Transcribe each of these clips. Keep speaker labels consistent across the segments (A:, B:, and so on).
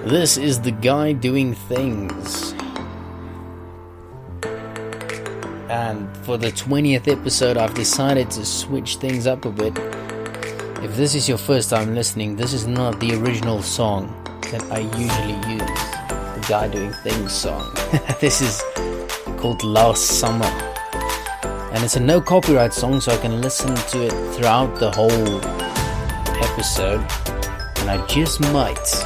A: This is the guy doing things. And for the 20th episode, I've decided to switch things up a bit. If this is your first time listening, this is not the original song that I usually use. The guy doing things song. This is called Last Summer. And it's a no copyright song, so I can listen to it throughout the whole episode. And I just might.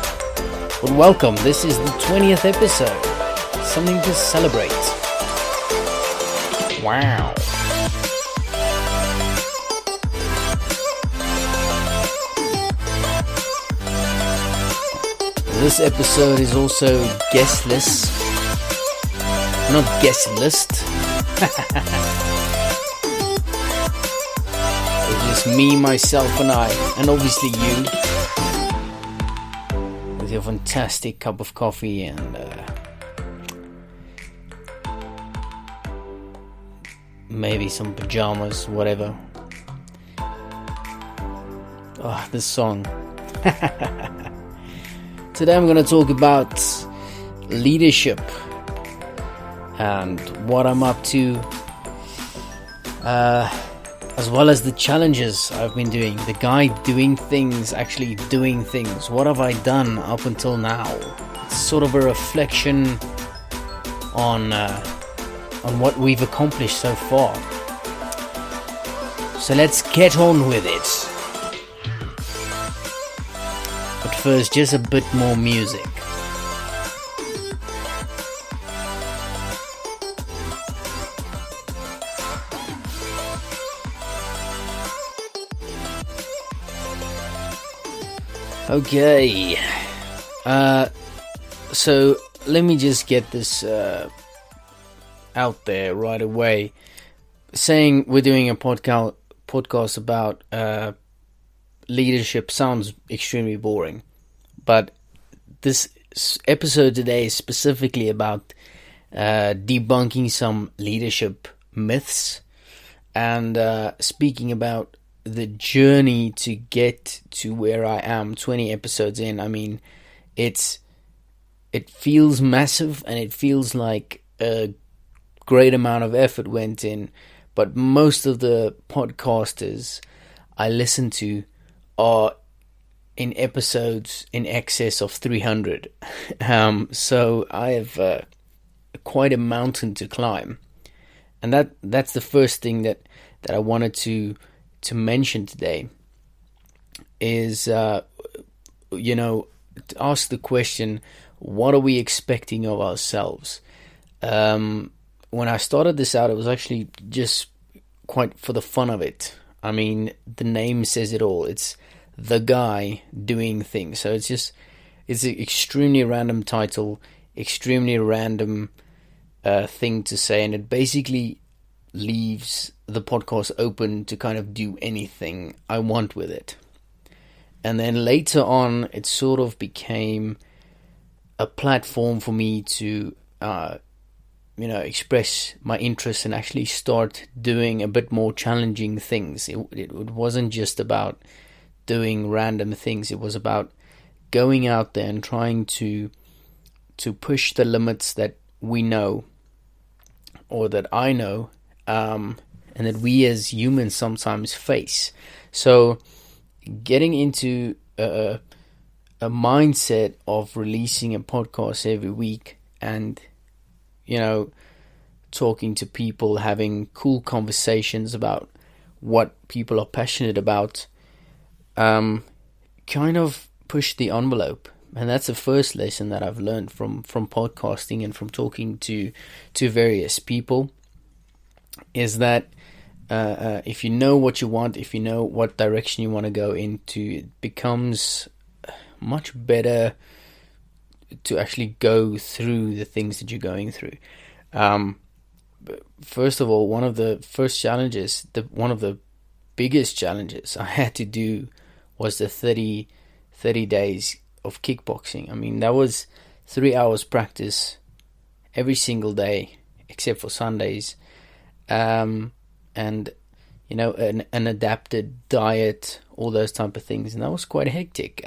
A: But welcome, this is the 20th episode. Something to celebrate. Wow. This episode is also guestless. Not guest list. It's just me, myself and I. And obviously you. With your fantastic cup of coffee and maybe some pajamas, whatever. Oh, this song. Today I'm going to talk about leadership and what I'm up to, as well as the challenges I've been doing. The guy doing things, actually doing things. What have I done up until now? It's sort of a reflection on what we've accomplished so far. So let's get on with it. But first, just a bit more music. Okay. So let me just get this out there right away. Saying we're doing a podcast about leadership sounds extremely boring, but this episode today is specifically about debunking some leadership myths and speaking about the journey to get to where I am 20 episodes in. I mean, it feels massive and it feels like a great amount of effort went in, but most of the podcasters I listen to are in episodes in excess of 300. So I have quite a mountain to climb, and that's the first thing that I wanted to mention today is to ask the question, what are we expecting of ourselves? When I started this out, it was actually just quite for the fun of it. I mean, the name says it all. It's the guy doing things. So it's an extremely random title, extremely random thing to say, and it basically leaves the podcast open to kind of do anything I want with it. And then later on, it sort of became a platform for me to express my interest and actually start doing a bit more challenging things. It wasn't just about doing random things. It was about going out there and trying to push the limits that we know, or that I know, and that we as humans sometimes face. So getting into a mindset of releasing a podcast every week and talking to people, having cool conversations about what people are passionate about, kind of push the envelope. And that's the first lesson that I've learned from podcasting and from talking to various people, is that if you know what you want, if you know what direction you want to go into, it becomes much better to actually go through the things that you're going through. First of all, one of the biggest challenges I had to do was the 30 days of kickboxing. I mean, that was 3 hours practice every single day except for Sundays, and an adapted diet, all those type of things, and that was quite hectic.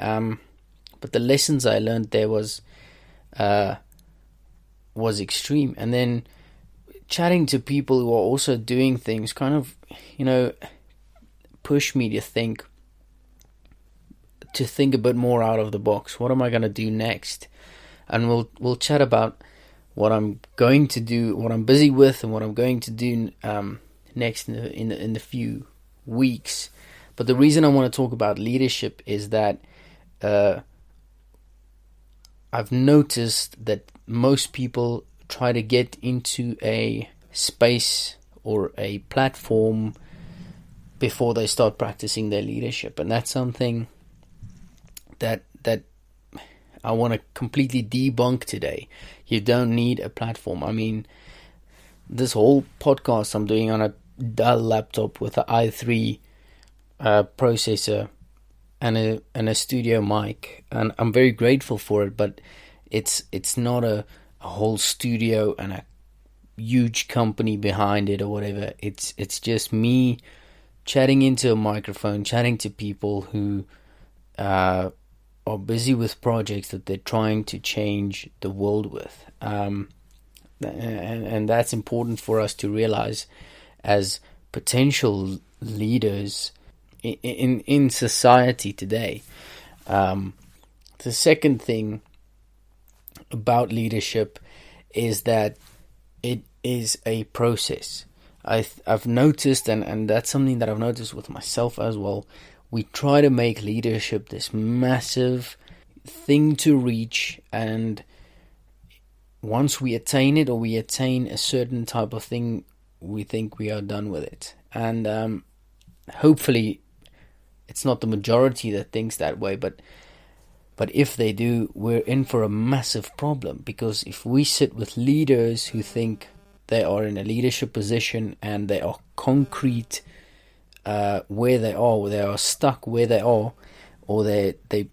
A: but the lessons I learned there was extreme. And then chatting to people who are also doing things kind of, push me to think a bit more out of the box. What am I going to do next? And we'll chat about what I'm going to do, what I'm busy with, and what I'm going to do next in the few weeks. But the reason I want to talk about leadership is that I've noticed that most people try to get into a space or a platform before they start practicing their leadership, and that's something that I want to completely debunk today. You don't need a platform. I mean, this whole podcast I'm doing on a Dell laptop with an i3 processor and a studio mic, and I'm very grateful for it. But it's not a whole studio and a huge company behind it or whatever. It's just me chatting into a microphone, chatting to people who are busy with projects that they're trying to change the world with, and that's important for us to realize as potential leaders in society today. The second thing about leadership is that it is a process. I've noticed, and that's something that I've noticed with myself as well. We try to make leadership this massive thing to reach, and once we attain it, or we attain a certain type of thing, we think we are done with it. And hopefully it's not the majority that thinks that way, but if they do, we're in for a massive problem. Because if we sit with leaders who think they are in a leadership position and they are concrete where they are stuck where they are, or they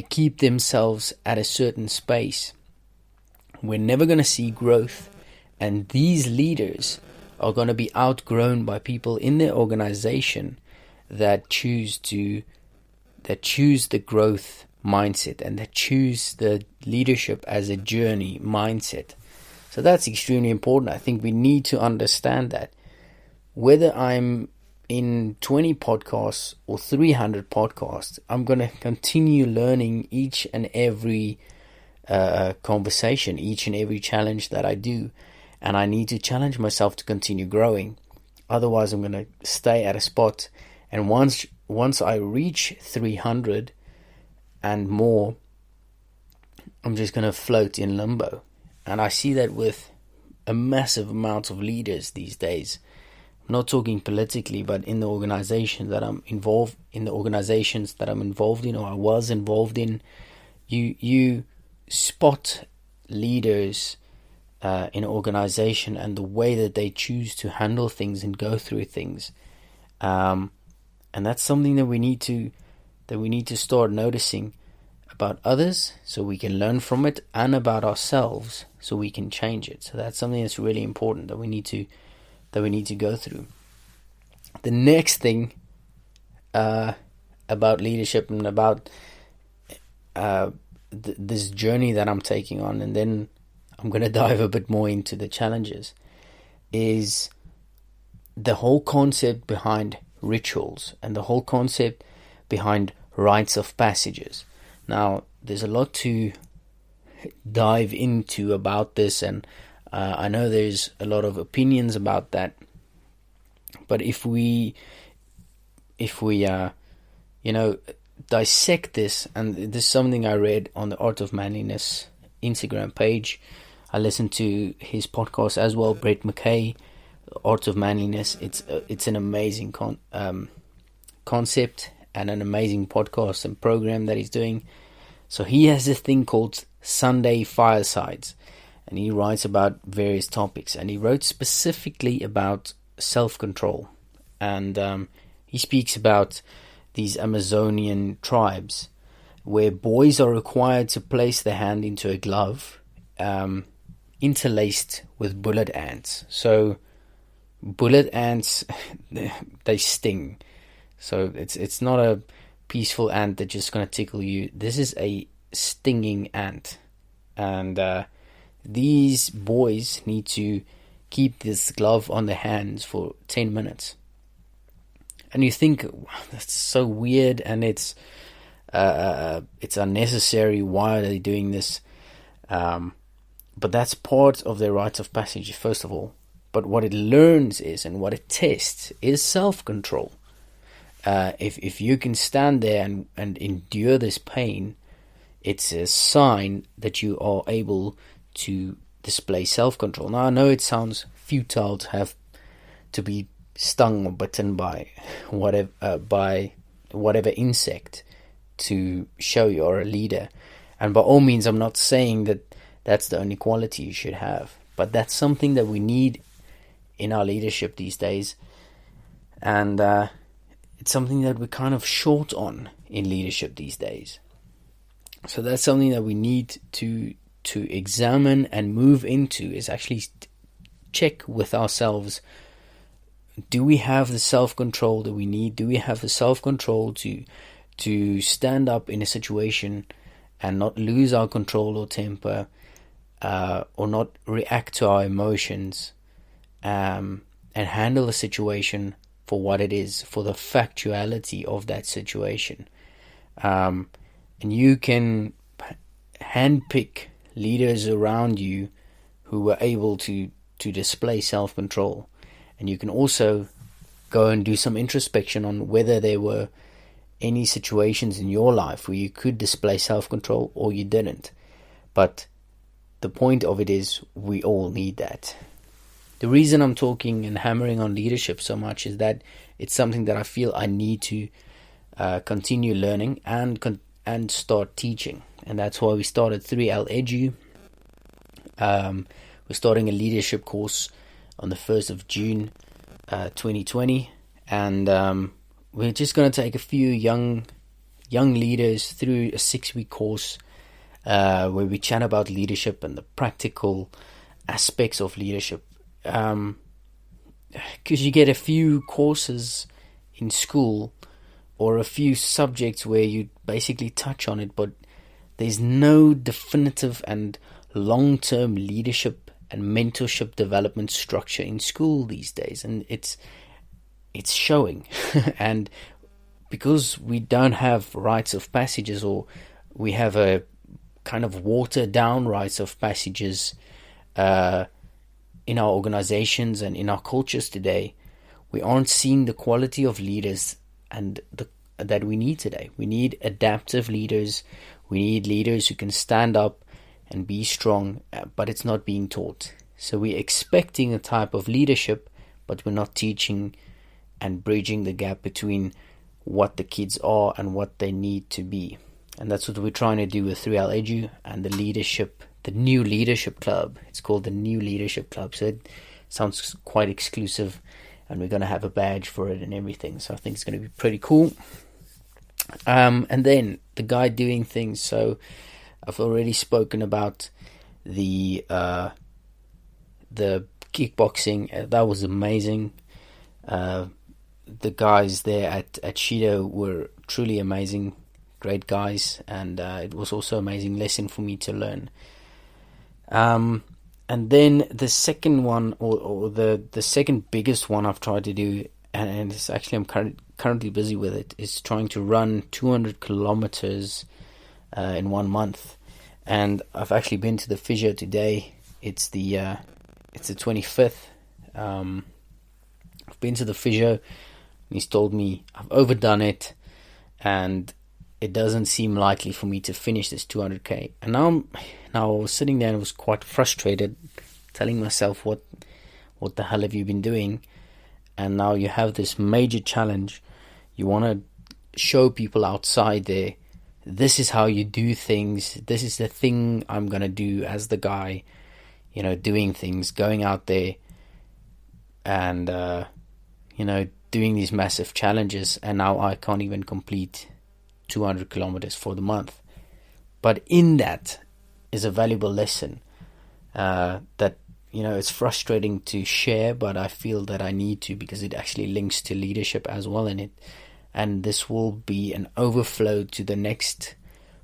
A: keep themselves at a certain space, we're never going to see growth. And these leaders are going to be outgrown by people in their organization that choose the growth mindset, and that choose the leadership as a journey mindset. So that's extremely important. I think we need to understand that. Whether I'm in 20 podcasts or 300 podcasts, I'm going to continue learning each and every conversation, each and every challenge that I do. And I need to challenge myself to continue growing. Otherwise, I'm going to stay at a spot. And once I reach 300 and more, I'm just going to float in limbo. And I see that with a massive amount of leaders these days. I'm not talking politically, but in the organizations that I'm involved in, or I was involved in, you spot leaders in an organization and the way that they choose to handle things and go through things, and that's something that we need to start noticing about others, so we can learn from it, and about ourselves, so we can change it. So that's something that's really important that we need to go through. The next thing about leadership and about this journey that I'm taking on, and then I'm going to dive a bit more into the challenges, is the whole concept behind rituals and the whole concept behind rites of passages. Now, there's a lot to dive into about this, and I know there's a lot of opinions about that. But if we dissect this, and this is something I read on the Art of Manliness Instagram page. I listened to his podcast as well, Brett McKay, Art of Manliness. It's an amazing concept and an amazing podcast and program that he's doing. So he has this thing called Sunday Firesides, and he writes about various topics, and he wrote specifically about self-control, and he speaks about these Amazonian tribes where boys are required to place their hand into a glove interlaced with bullet ants. So bullet ants, they sting. So it's not a peaceful ant that's just going to tickle you. This is a stinging ant. And these boys need to keep this glove on their hands for 10 minutes. And you think, wow, that's so weird, and it's unnecessary. Why are they doing this? But that's part of their rites of passage, first of all. But what it learns is, and what it tests, is self-control. If you can stand there and endure this pain, it's a sign that you are able to display self-control. Now, I know it sounds futile to have to be stung or bitten by whatever insect to show you're a leader. And by all means, I'm not saying that that's the only quality you should have, but that's something that we need in our leadership these days. And it's something that we're kind of short on in leadership these days. So that's something that we need to examine and move into, is actually check with ourselves. Do we have the self-control that we need? Do we have the self-control to stand up in a situation and not lose our control or temper, or not react to our emotions, and handle the situation for what it is, for the factuality of that situation? And you can handpick leaders around you who were able to display self-control. And you can also go and do some introspection on whether there were any situations in your life where you could display self-control or you didn't. But the point of it is, we all need that. The reason I'm talking and hammering on leadership so much is that it's something that I feel I need to continue learning and start teaching. And that's why we started 3L Edu. We're starting a leadership course on the 1st of June 2020, and we're just going to take a few young leaders through a 6-week course where we chat about leadership and the practical aspects of leadership. Because you get a few courses in school or a few subjects where you basically touch on it, but there's no definitive and long-term leadership and mentorship development structure in school these days, and it's showing. And because we don't have rites of passages, or we have a kind of watered down rites of passages in our organizations and in our cultures today, we aren't seeing the quality of leaders and that we need today. We need adaptive leaders. We need leaders who can stand up and be strong, but it's not being taught. So we're expecting a type of leadership, but we're not teaching and bridging the gap between what the kids are and what they need to be. And that's what we're trying to do with 3L Edu and the New Leadership Club. It's called the New Leadership Club, so it sounds quite exclusive, and we're going to have a badge for it and everything. So I think it's going to be pretty cool. And then the guy doing things. So I've already spoken about the kickboxing. That was amazing. The guys there at Shido were truly amazing, great guys, and it was also an amazing lesson for me to learn. And then the second one, or the second biggest one I've tried to do, and it's actually I'm currently busy with it, is trying to run 200 kilometers in 1 month. And I've actually been to the physio today. It's the 25th. I've been to the physio, and he's told me I've overdone it, and it doesn't seem likely for me to finish this 200k. And now I was sitting there and was quite frustrated, telling myself, what the hell have you been doing? And now you have this major challenge. You want to show people outside there, this is how you do things. This is the thing I'm going to do as the guy, doing things, going out there and, doing these massive challenges. And now I can't even complete 200 kilometers for the month. But in that is a valuable lesson that, it's frustrating to share, but I feel that I need to, because it actually links to leadership as well. And and this will be an overflow to the next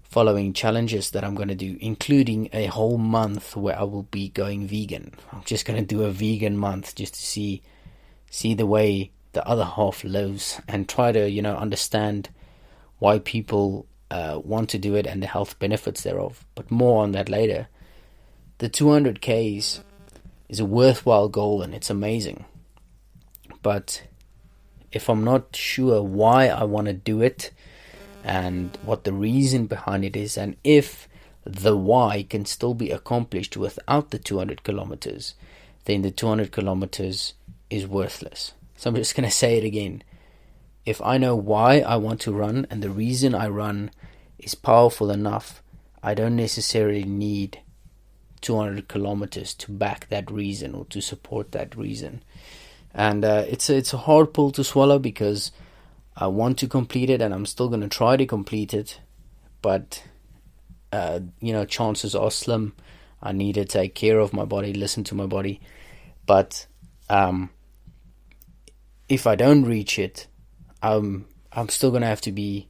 A: following challenges that I'm going to do, including a whole month where I will be going vegan. I'm just going to do a vegan month just to see the way the other half lives and try to, understand why people want to do it and the health benefits thereof. But more on that later. The 200Ks is a worthwhile goal and it's amazing. But if I'm not sure why I want to do it and what the reason behind it is, and if the why can still be accomplished without the 200 kilometers, then the 200 kilometers is worthless. So I'm just going to say it again. If I know why I want to run and the reason I run is powerful enough, I don't necessarily need 200 kilometers to back that reason or to support that reason. And it's a hard pill to swallow because I want to complete it and I'm still going to try to complete it. But, chances are slim. I need to take care of my body, listen to my body. But if I don't reach it, I'm still going to have to be,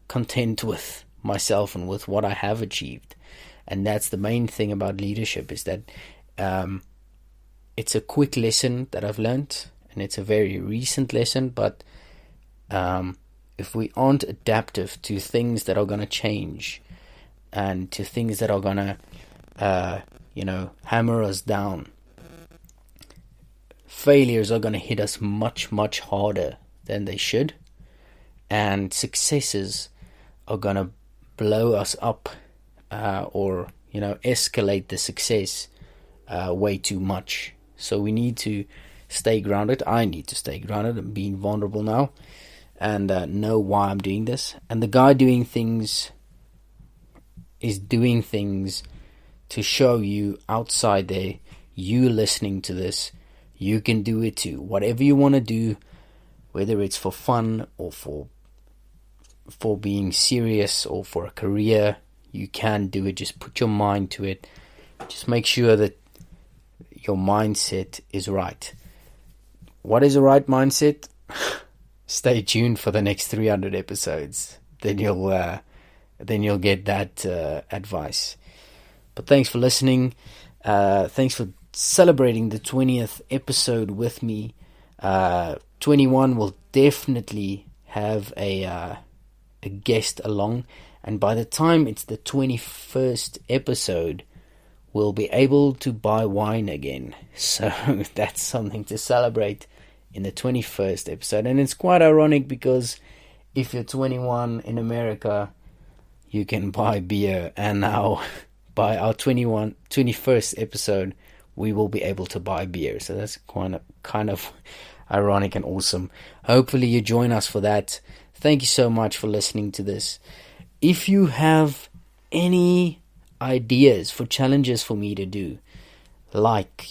A: content with myself and with what I have achieved. And that's the main thing about leadership, is that it's a quick lesson that I've learned, and it's a very recent lesson, but if we aren't adaptive to things that are going to change and to things that are going to, hammer us down, failures are going to hit us much, much harder than they should, and successes are going to blow us up or escalate the success way too much. So we need to stay grounded. I need to stay grounded and being vulnerable now, and know why I'm doing this. And the guy doing things is doing things to show you outside there, you listening to this, you can do it too. Whatever you want to do, whether it's for fun or for being serious or for a career, you can do it. Just put your mind to it. Just make sure that your mindset is right. What is a right mindset? Stay tuned for the next 300 episodes. Then you'll get that advice. But thanks for listening. Thanks for celebrating the 20th episode with me. 21 will definitely have a guest along, and by the time it's the 21st episode, we'll be able to buy wine again. So that's something to celebrate in the 21st episode. And it's quite ironic because if you're 21 in America, you can buy beer, and now by our 21st episode, we will be able to buy beer. So that's kind of ironic and awesome. Hopefully you join us for that. Thank you so much for listening to this. If you have any ideas for challenges for me to do, like,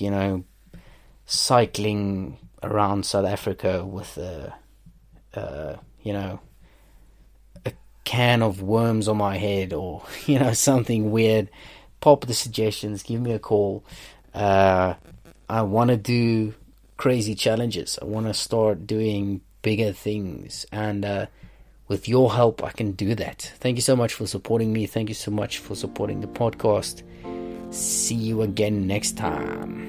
A: cycling around South Africa with a can of worms on my head, or, something weird, pop the suggestions, give me a call. I want to do crazy challenges. I want to start doing bigger things, and with your help I can do that. Thank you so much for supporting me. Thank you so much for supporting the podcast. See you again next time.